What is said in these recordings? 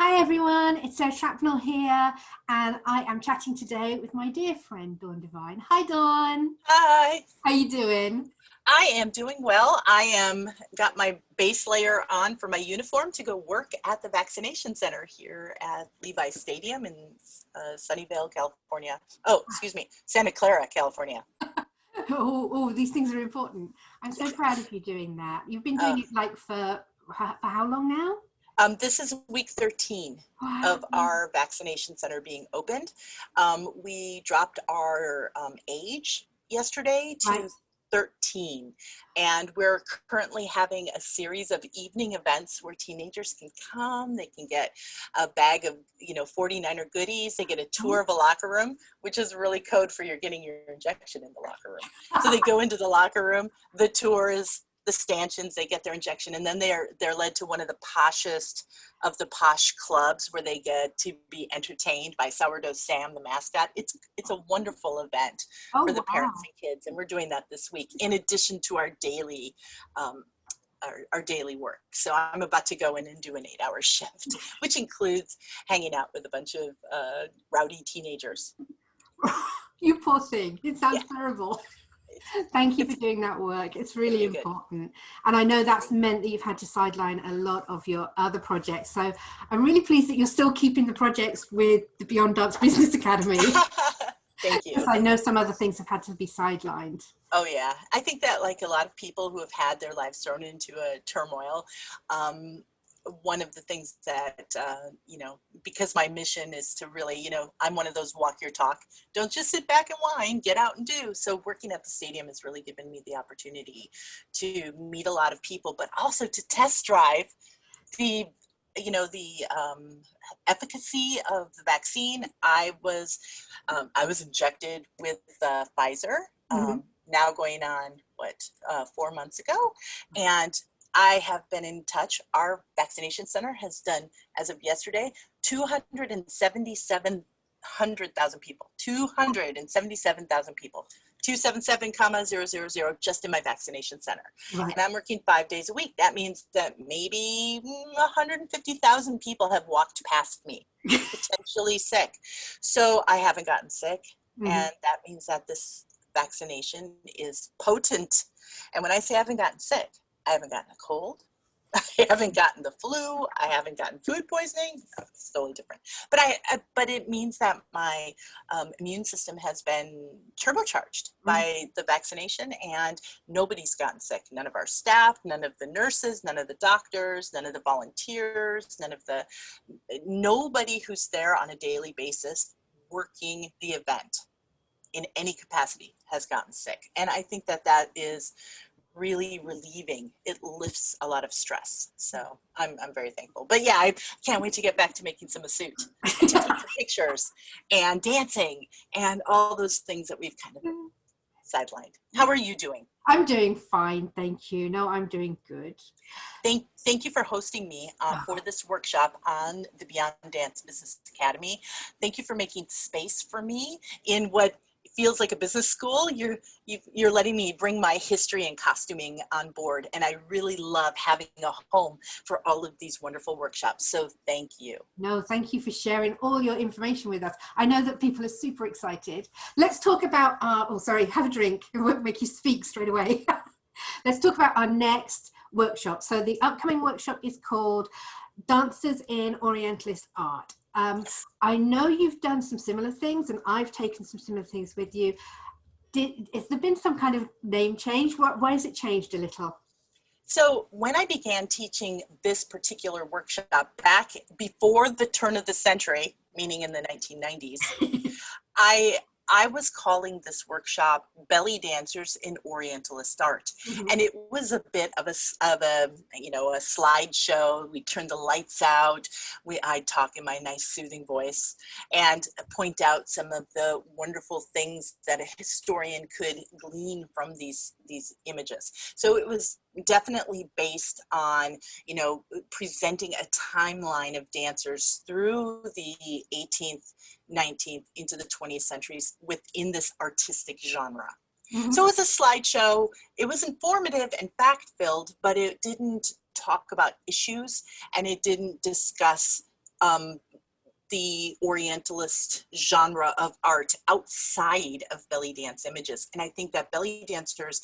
Hi everyone, it's Sarah Chapnell here, and I am chatting today with my dear friend Dawn Devine. Hi Dawn, Hi, how you doing? I am doing well. I am got my base layer on for my uniform to go work at the vaccination center here at Levi Stadium in Sunnyvale, California. Oh, excuse me, Santa Clara, California. Oh, these things are important. I'm so proud of you doing that. You've been Uh, doing it like for how long now? this is week 13 Wow. of our vaccination center being opened. We dropped our age yesterday Right. to 13, and we're currently having a series of evening events where teenagers can come. They can get a bag of 49er goodies. They get a tour of a locker room, which is really code for you're getting your injection in the locker room. So they go into the locker room. The tour is the stanchions, they get their injection, and then they're led to one of the poshest of the posh clubs where they get to be entertained by Sourdough Sam, the mascot. It's a wonderful event Oh for the wow. parents and kids, and we're doing that this week in addition to our daily our daily work. So I'm about to go in and do an 8-hour shift, which includes hanging out with a bunch of rowdy teenagers. You poor thing. It sounds Yeah, terrible. Thank you for it's doing that work. It's really very good. important. And I know that's meant that you've had to sideline a lot of your other projects. So I'm really pleased that you're still keeping the projects with the Beyond Dance Business Academy, Thank because you. I know some other things have had to be sidelined. Oh yeah, I think that like a lot of people who have had their lives thrown into a turmoil, um, one of the things that because my mission is to really, I'm one of those walk your talk. Don't just sit back and whine. Get out and do. So working at the stadium has really given me the opportunity to meet a lot of people, but also to test drive the efficacy of the vaccine. I was injected with Pfizer, Mhm. now going on 4 months ago, and I have been in touch. Our vaccination center has done, as of yesterday, 277,000 people. 277,000 people. 277,000 just in my vaccination center. Right. And I'm working 5 days a week. That means that maybe 150,000 people have walked past me, potentially sick. So I haven't gotten sick. Mhm. And that means that this vaccination is potent. And when I say I haven't gotten sick, I haven't gotten a cold. I haven't gotten the flu. I haven't gotten food poisoning. It's totally different. But it means that my immune system has been turbocharged Mm. by the vaccination, and nobody's gotten sick. None of our staff, none of the nurses, none of the doctors, none of the volunteers, nobody who's there on a daily basis working the event in any capacity has gotten sick. And I think that that is really relieving. It lifts a lot of stress. So I'm very thankful. But yeah, I can't wait to get back to making some suit and taking some pictures and dancing and all those things that we've kind of sidelined. How are you doing? I'm doing fine, thank you. No, I'm doing good. Thank you for hosting me for this workshop on the Beyond Dance Business Academy. Thank you for making space for me in what feels like a business school. You're letting me bring my history and costuming on board, and I really love having a home for all of these wonderful workshops. So thank you. No, thank you for sharing all your information with us. I know that people are super excited. Let's talk about have a drink. It won't make you speak straight away. Let's talk about our next workshop. So the upcoming workshop is called Dancers in Orientalist Art. I know you've done some similar things, and I've taken some similar things with you. Has there been some kind of name change? Why has it changed a little? So when I began teaching this particular workshop back before the turn of the century, meaning in the 1990s, I I was calling this workshop Belly Dancers in Orientalist Art. Mhm. And it was a bit of a slideshow. We turned the lights out. I'd talk in my nice soothing voice and point out some of the wonderful things that a historian could glean from these images. So it was definitely based on, presenting a timeline of dancers through the 18th, 19th into the 20th centuries within this artistic genre. Mhm. So it was a slideshow. It was informative and fact-filled, but it didn't talk about issues, and it didn't discuss the Orientalist genre of art outside of belly dance images. And I think that belly dancers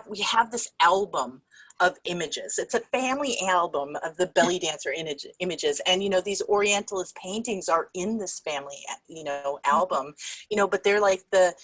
we have this album of images. It's a family album of the belly dancer images. And, you know, these Orientalist paintings are in this family, you know, album, you know, but they're like they're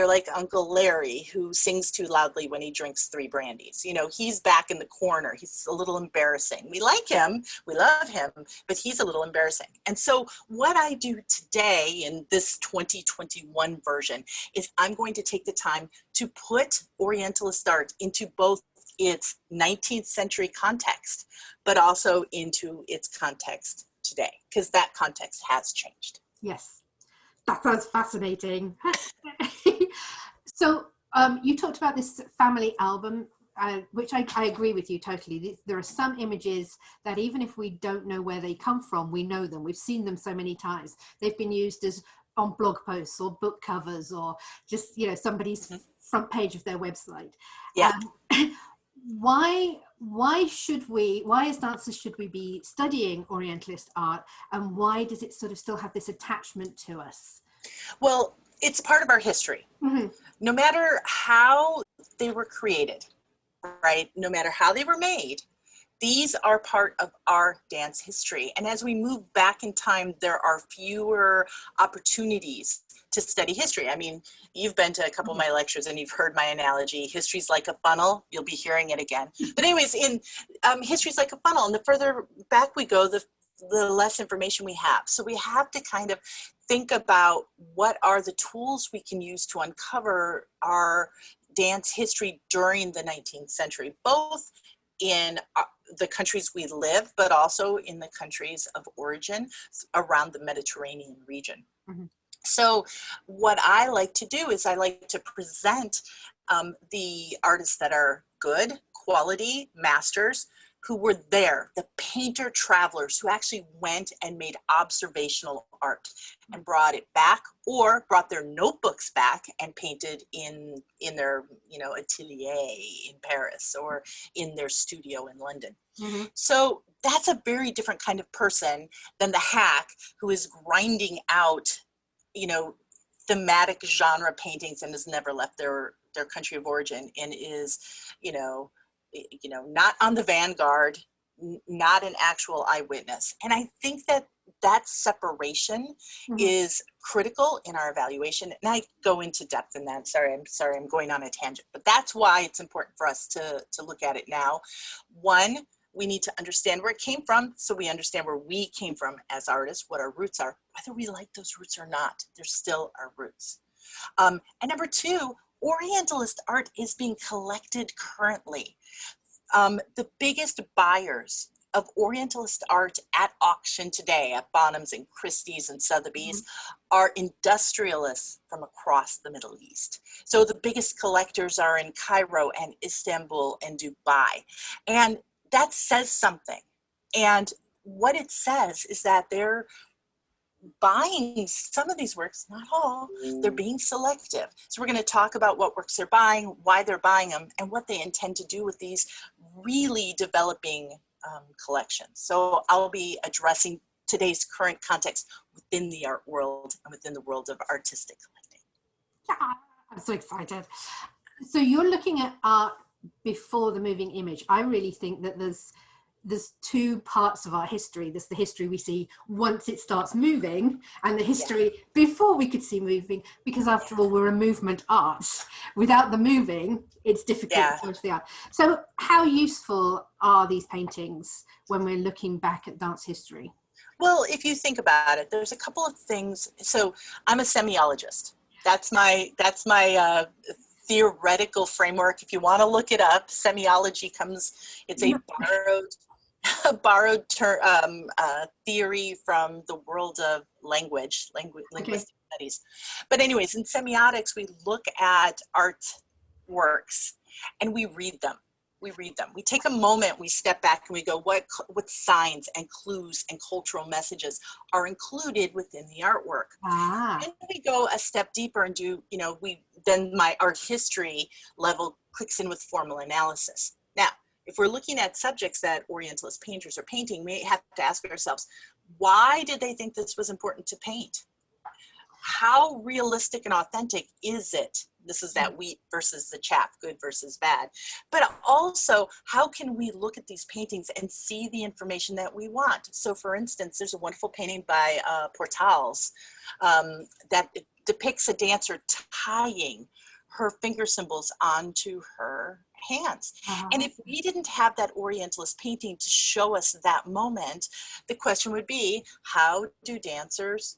like Uncle Larry who sings too loudly when he drinks 3 brandies. You know, he's back in the corner. He's a little embarrassing. We like him, we love him, but he's a little embarrassing. And so what I do today in this 2021 version is I'm going to take the time to put Orientalist art into both its 19th century context, but also into its context today, because that context has changed. Yes, that sounds fascinating. So you talked about this family album, which I agree with you totally. There are some images that even if we don't know where they come from, we know them. We've seen them so many times. They've been used as on blog posts or book covers or just, you know, somebody's front page of their website. Yeah. Why as dancers should we be studying Orientalist art, and why does it sort of still have this attachment to us? Well, it's part of our history. No matter how they were created, right? No matter how they were made, these are part of our dance history. And as we move back in time, there are fewer opportunities to study history. I mean, you've been to a couple of my lectures and you've heard my analogy. History's like a funnel. You'll be hearing it again. But anyways, in history's like a funnel, and the further back we go, the less information we have. So we have to kind of think about what are the tools we can use to uncover our dance history during the 19th century, both in the countries we live, but also in the countries of origin around the Mediterranean region. So what I like to do is I like to present the artists that are good quality masters who were there, the painter travelers who actually went and made observational art and brought it back, or brought their notebooks back and painted in their, you know, atelier in Paris or in their studio in London. So that's a very different kind of person than the hack who is grinding out, you know, thematic genre paintings and has never left their country of origin and is, you know, not on the vanguard, not an actual eyewitness. And I think that that separation is critical in our evaluation. And I go into depth in that. Sorry, I'm going on a tangent, but that's why it's important for us to look at it now. One, we need to understand where it came from, so we understand where we came from as artists, what our roots are, whether we like those roots or not. They're still our roots. And number two, Orientalist art is being collected currently. The biggest buyers of Orientalist art at auction today at Bonhams and Christie's and Sotheby's are industrialists from across the Middle East. So the biggest collectors are in Cairo and Istanbul and Dubai. And that says something. And what it says is that they're buying some of these works, not all, they're being selective. So we're going to talk about what works they're buying, why they're buying them, and what they intend to do with these really developing collections. So I'll be addressing today's current context within the art world and within the world of artistic collecting. Yeah, I'm so excited. So you're looking at art before the moving image. I really think that there's two parts of our history. There's the history we see once it starts moving, and the history before we could see moving, because after all, we're a movement art. Without the moving, it's difficult to judge the art. So how useful are these paintings when we're looking back at dance history? Well, if you think about it, there's a couple of things. So I'm a semiologist. That's my theoretical framework. If you want to look it up, semiology comes, it's a borrowed theory from the world of linguistic studies. But anyways, in semiotics, we look at art works and we read them. We take a moment, we step back and we go, what signs and clues and cultural messages are included within the artwork? Then we go a step deeper and do, then my art history level clicks in with formal analysis. Now, if we're looking at subjects that Orientalist painters are painting, we have to ask ourselves, why did they think this was important to paint? How realistic and authentic is it? This is that wheat versus the chaff, good versus bad. But also, how can we look at these paintings and see the information that we want? So for instance, there's a wonderful painting by Portals that depicts a dancer tying her finger symbols onto her hands. And if we didn't have that Orientalist painting to show us that moment, the question would be, how did dancers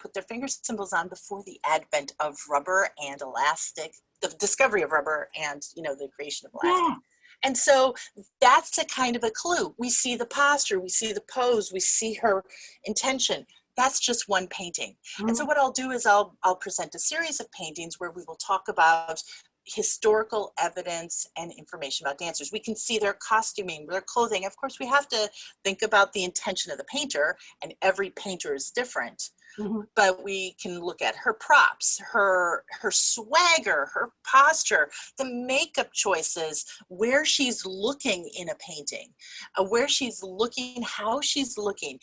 put their finger symbols on before the advent of rubber and elastic, the discovery of rubber and, you know, the creation of elastic? Yeah. And so that's a kind of a clue. We see the posture, we see the pose, we see her intention. That's just one painting. And so what I'll do is I'll present a series of paintings where we will talk about historical evidence and information about dancers. We can see their costuming, their clothing. Of course, we have to think about the intention of the painter, and every painter is different. But we can look at her props, her swagger, her posture, the makeup choices, where she's looking in a painting, where she's looking, how she's looking.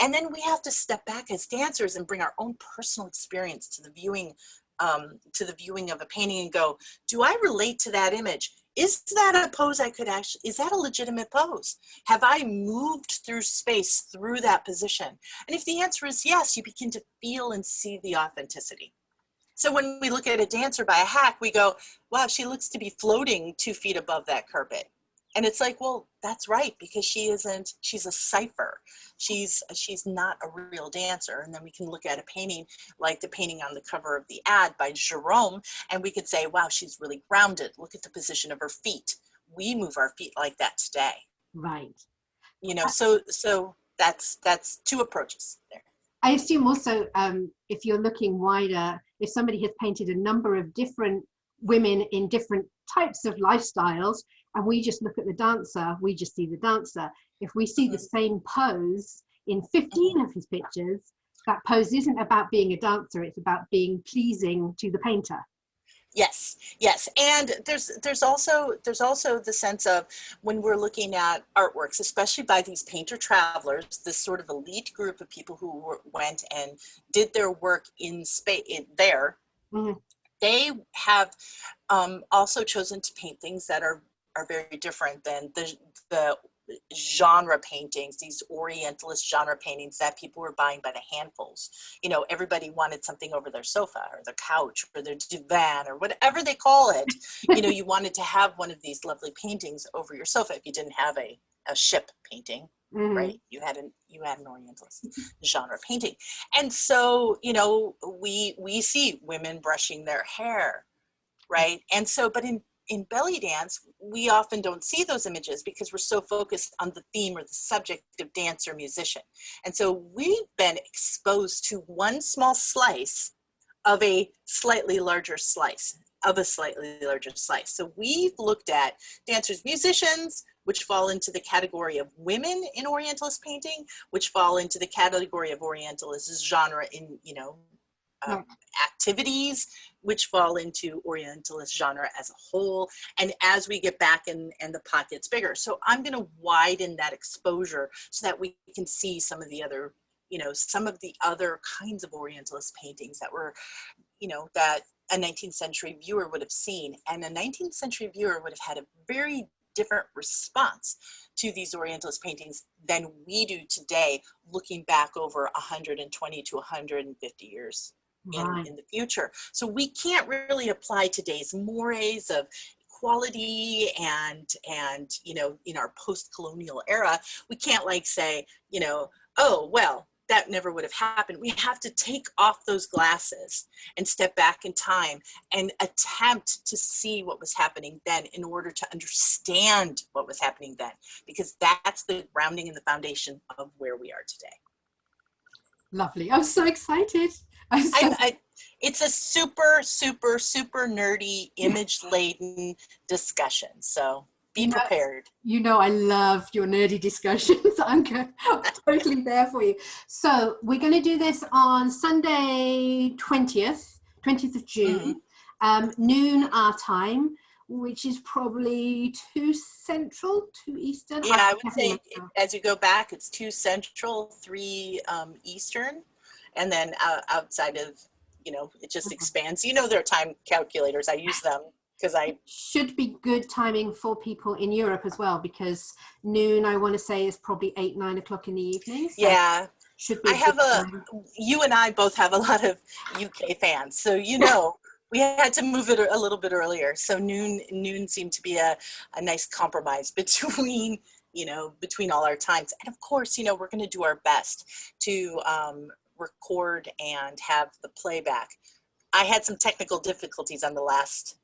And then we have to step back as dancers and bring our own personal experience to the viewing of a painting and go, do I relate to that image? Is that a pose I could actually, is that a legitimate pose? Have I moved through space through that position? And if the answer is yes, you begin to feel and see the authenticity. So when we look at a dancer by a hack, we go, wow, she looks to be floating 2 feet above that carpet. And it's like, well, that's right, because she's a cipher. She's not a real dancer. And then we can look at a painting like the painting on the cover of the ad by Jerome, and we could say, wow, she's really grounded. Look at the position of her feet. We move our feet like that today. Right. You know, so that's two approaches there. I assume also, if you're looking wider, if somebody has painted a number of different women in different types of lifestyles, and we just look at the dancer, we just see the dancer. If we see the same pose in 15 of his pictures, that pose isn't about being a dancer, it's about being pleasing to the painter. Yes, yes. And there's also the sense of, when we're looking at artworks, especially by these painter travelers, this sort of elite group of people who went and did their work in space there, they have also chosen to paint things that are very different than the genre paintings, these Orientalist genre paintings that people were buying by the handfuls. You know, everybody wanted something over their sofa or their couch or their divan or whatever they call it. You know, you wanted to have one of these lovely paintings over your sofa if you didn't have a ship painting. Right, you had an Orientalist genre painting. And so, you know, we see women brushing their hair, right? And so, but in belly dance, we often don't see those images because we're so focused on the theme or the subject of dance or musician. And so we've been exposed to one small slice of a slightly larger slice of a slightly larger slice. So we've looked at dancers, musicians, which fall into the category of women in Orientalist painting, which fall into the category of Orientalist genre in, you know, activities, which fall into Orientalist genre as a whole. And as we get back and the pot gets bigger. So I'm going to widen that exposure so that we can see some of the other, you know, some of the other kinds of Orientalist paintings that were, you know, that a 19th century viewer would have seen. And a 19th century viewer would have had a very different response to these Orientalist paintings than we do today, looking back over 120 to 150 years in the future. So we can't really apply today's mores of equality and you know, in our post-colonial era, we can't like say, you know, oh, well, that never would have happened. We have to take off those glasses and step back in time and attempt to see what was happening then in order to understand what was happening then, because that's the grounding and the foundation of where we are today. Lovely. I'm so excited. It's a super, super, super nerdy, image-laden discussion. So be prepared. You know, I love your nerdy discussions. I'm totally there for you. So we're going to do this on Sunday, 20th of June, noon our time. which is probably 2 Central, 2 Eastern. Yeah, I would definitely say not sure. as you go back, it's 2 Central, 3 Eastern, and then outside of, it just expands. There are time calculators. I use them because Should be good timing for people in Europe as well, because noon, I want to say, is probably 8, 9 o'clock in the evening. So yeah, should be a good time. you and I both have a lot of UK fans, so we had to move it a little bit earlier. So noon seemed to be a nice compromise between between all our times. And of course, we're going to do our best to record and have the playback. I had some technical difficulties on the last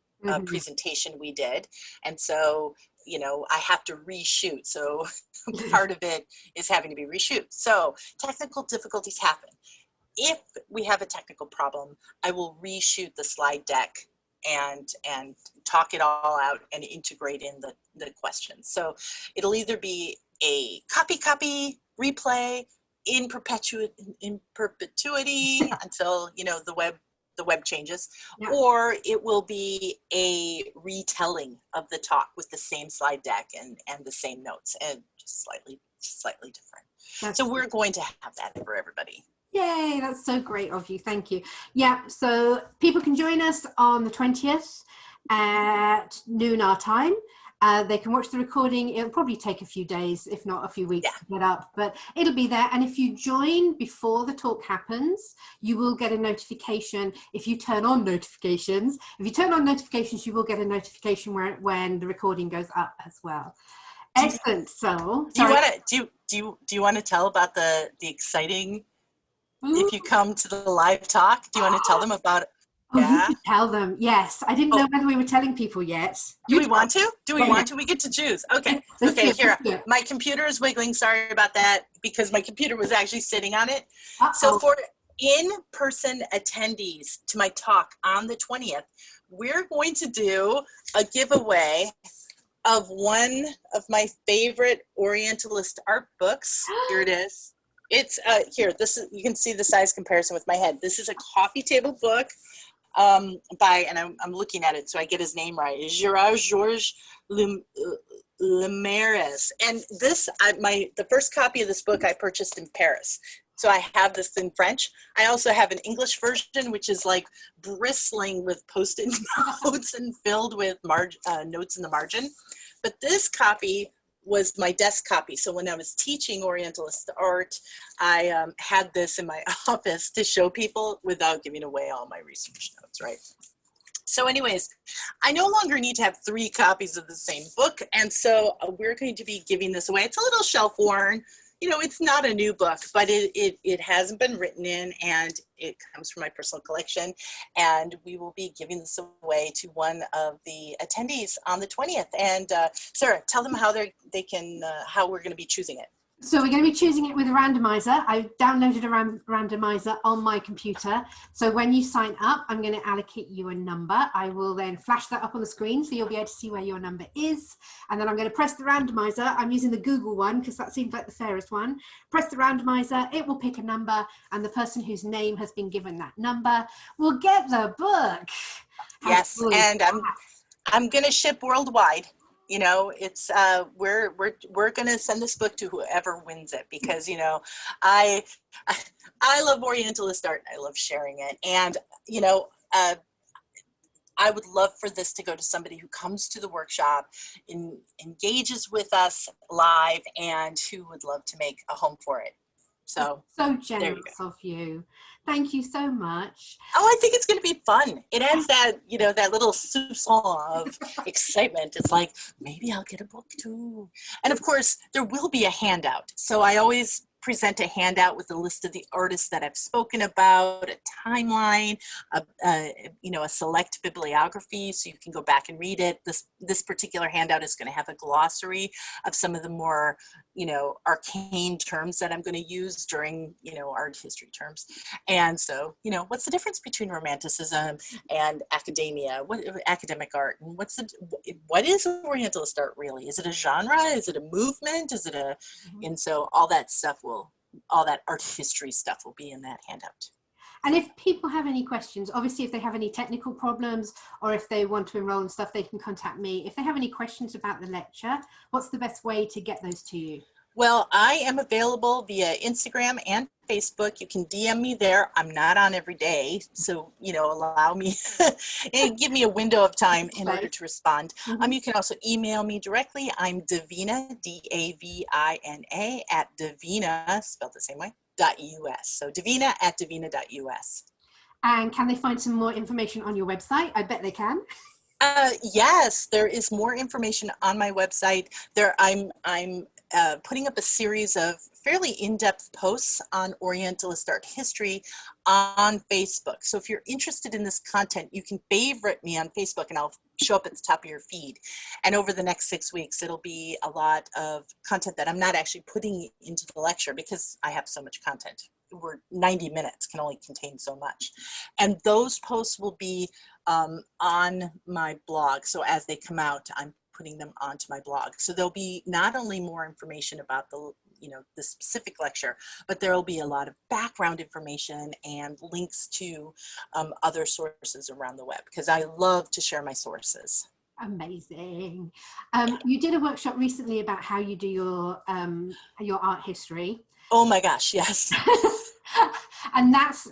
presentation we did, and so I have to reshoot. So part of it is having to be reshoot. So technical difficulties happen. If we have a technical problem, I will reshoot the slide deck and talk it all out and integrate in the questions. So it'll either be a copy replay in perpetuity until the web changes, or it will be a retelling of the talk with the same slide deck and the same notes, and just slightly different. So we're going to have that for everybody. Yay, that's so great of you. Thank you. Yeah, so people can join us on the 20th at noon our time. They can watch the recording. It'll probably take a few days, if not a few weeks to get up, but it'll be there. And if you join before the talk happens, you will get a notification. If you turn on notifications, you will get a notification when the recording goes up as well. Excellent. So do you want to tell about the exciting, if you come to the live talk, do you want to tell them about it? Oh, you can tell them. Yes. I didn't know whether we were telling people yet. Do we want to? We get to choose. Okay. Here. My computer is wiggling. Sorry about that, because my computer was actually sitting on it. So for in-person attendees to my talk on the 20th, we're going to do a giveaway of one of my favorite Orientalist art books. Here it is. It's here. You can see the size comparison with my head. This is a coffee table book by, and I'm looking at it so I get his name right, Gérard Georges Lemaître. And the first copy of this book I purchased in Paris. So I have this in French. I also have an English version, which is like bristling with Post-it notes and filled with notes in the margin. But this copy was my desk copy. So when I was teaching Orientalist art, I had this in my office to show people without giving away all my research notes, right? So anyways, I no longer need to have 3 copies of the same book. And so we're going to be giving this away. It's a little shelf worn. It's not a new book, but it hasn't been written in, and it comes from my personal collection. And we will be giving this away to one of the attendees on the 20th. And Sarah, tell them how how we're going to be choosing it. So we're going to be choosing it with a randomizer. I downloaded a randomizer on my computer. So when you sign up, I'm going to allocate you a number. I will then flash that up on the screen so you'll be able to see where your number is. And then I'm going to press the randomizer. I'm using the Google one because that seems like the fairest one. Press the randomizer, it will pick a number, and the person whose name has been given that number will get the book. Yes, and I'm going to ship worldwide. It's we're gonna send this book to whoever wins it, because I love Orientalist art. I love sharing it, and I would love for this to go to somebody who comes to the workshop, engages with us live, and who would love to make a home for it. So generous of you. Thank you so much. Oh, I think it's going to be fun. It adds that, that little soupçon of excitement. It's like, maybe I'll get a book too. And of course, there will be a handout. So I always present a handout with a list of the artists that I've spoken about, a timeline, a select bibliography, so you can go back and read it. This particular handout is going to have a glossary of some of the more, arcane terms that I'm going to use during, art history terms. And so, what's the difference between Romanticism and academia, academic art, and what is Orientalist art really? Is it a genre? Is it a movement? Is it and so all that stuff all that art history stuff will be in that handout. And if people have any questions, obviously if they have any technical problems or if they want to enroll and stuff, they can contact me. If they have any questions about the lecture, what's the best way to get those to you? Well, I am available via Instagram and Facebook. You can DM me there. I'm not on every day, so allow me and give me a window of time in order to respond. You can also email me directly. I'm Davina, D-A-V-I-N-A, at Davina, spelled the same way, .us. So Davina at Davina.us. And can they find some more information on your website? I bet they can. Yes, there is more information on my website. I'm putting up a series of fairly in-depth posts on Orientalist art history on Facebook. So if you're interested in this content, you can favorite me on Facebook and I'll show up at the top of your feed. And over the next 6 weeks, it'll be a lot of content that I'm not actually putting into the lecture because I have so much content. We're 90 minutes, can only contain so much. And those posts will be on my blog. So as they come out, I'm putting them onto my blog. So there'll be not only more information about the specific lecture, but there will be a lot of background information and links to other sources around the web, because I love to share my sources. Amazing. You did a workshop recently about how you do your art history. Oh my gosh, yes. And that's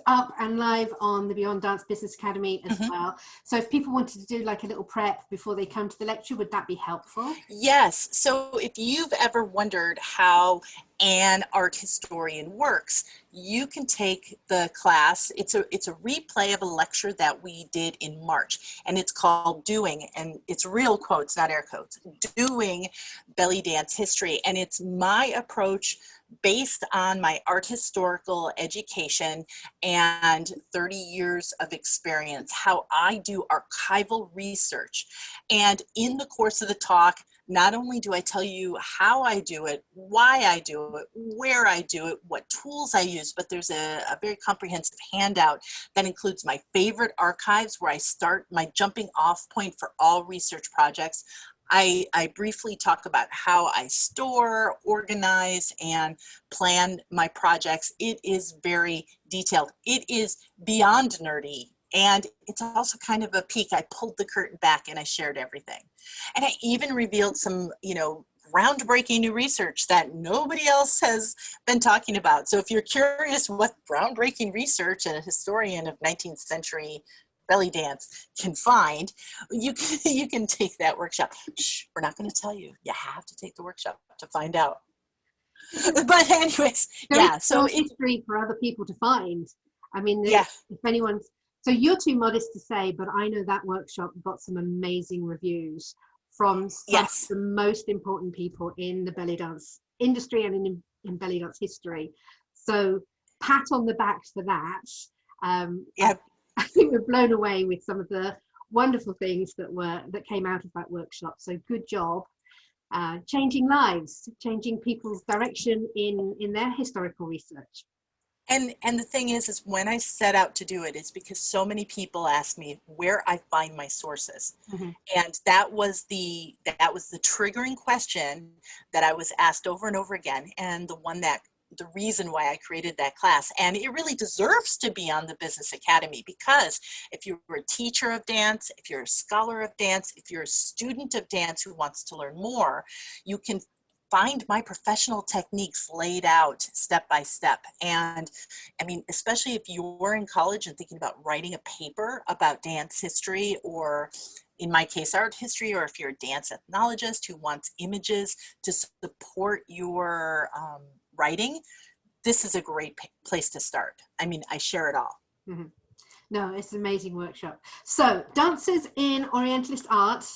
up and live on the Beyond Dance Business Academy as well. So if people wanted to do like a little prep before they come to the lecture, would that be helpful? Yes. So if you've ever wondered how an art historian works, you can take the class. It's a replay of a lecture that we did in March, and it's called Doing, and it's real quotes, not air quotes, Doing Belly Dance History. And it's my approach based on my art historical education and 30 years of experience, how I do archival research. And in the course of the talk, not only do I tell you how I do it, why I do it, where I do it, what tools I use, but there's a very comprehensive handout that includes my favorite archives where I start my jumping off point for all research projects. I briefly talk about how I store, organize, and plan my projects. It is very detailed. It is beyond nerdy. And it's also kind of a peek. I pulled the curtain back and I shared everything. And I even revealed some, groundbreaking new research that nobody else has been talking about. So if you're curious what groundbreaking research a historian of 19th century belly dance can find, you can take that workshop. Shh, we're not going to tell you. You have to take the workshop to find out. But anyways, yeah. So history for other people to find. I mean, yeah. If anyone's, so you're too modest to say, but I know that workshop got some amazing reviews from some of the most important people in the belly dance industry and in belly dance history. So pat on the back for that. Yeah. I think we're blown away with some of the wonderful things that came out of that workshop. So good job, changing lives, changing people's direction in their historical research. And the thing is when I set out to do it, it's because so many people ask me where I find my sources. And that was the triggering question that I was asked over and over again, and the reason why I created that class. And it really deserves to be on the Business Academy, because if you're a teacher of dance, if you're a scholar of dance, if you're a student of dance who wants to learn more, you can find my professional techniques laid out step by step. And I mean, especially if you're in college and thinking about writing a paper about dance history, or in my case, art history, or if you're a dance ethnologist who wants images to support your writing, this is a great place to start. I mean, I share it all. No, it's an amazing workshop. So Dancers in Orientalist Art,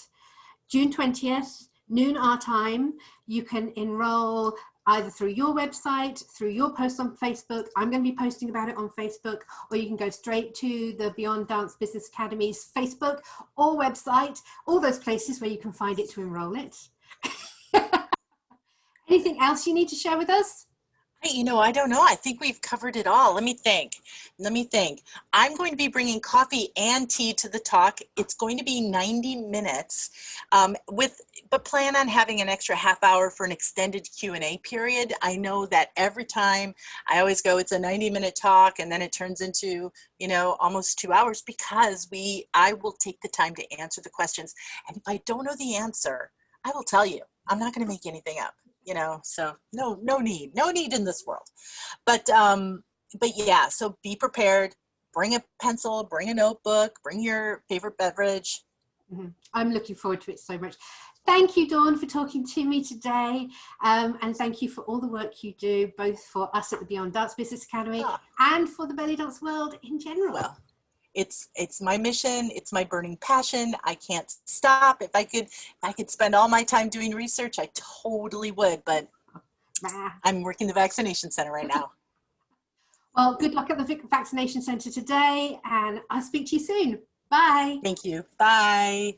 June 20th, noon our time. You can enroll either through your website, through your post on Facebook. I'm going to be posting about it on Facebook, or you can go straight to the Beyond Dance Business Academy's Facebook or website, all those places where you can find it to enroll it. Anything else you need to share with us? I don't know. I think we've covered it all. Let me think. Let me think. I'm going to be bringing coffee and tea to the talk. It's going to be 90 minutes, but plan on having an extra half hour for an extended Q&A period. I know that every time I always go, it's a 90-minute talk, and then it turns into, almost 2 hours because I will take the time to answer the questions. And if I don't know the answer, I will tell you. I'm not going to make anything up. So no need in this world. But yeah, so be prepared. Bring a pencil, bring a notebook, bring your favorite beverage. I'm looking forward to it so much. Thank you, Dawn, for talking to me today. And thank you for all the work you do, both for us at the Beyond Dance Business Academy and for the belly dance world in general. Well, it's my mission. It's my burning passion. I can't stop. If I could spend all my time doing research, I totally would, but I'm working the vaccination center right now. Well, good luck at the vaccination center today, and I'll speak to you soon. Bye. Thank you. Bye.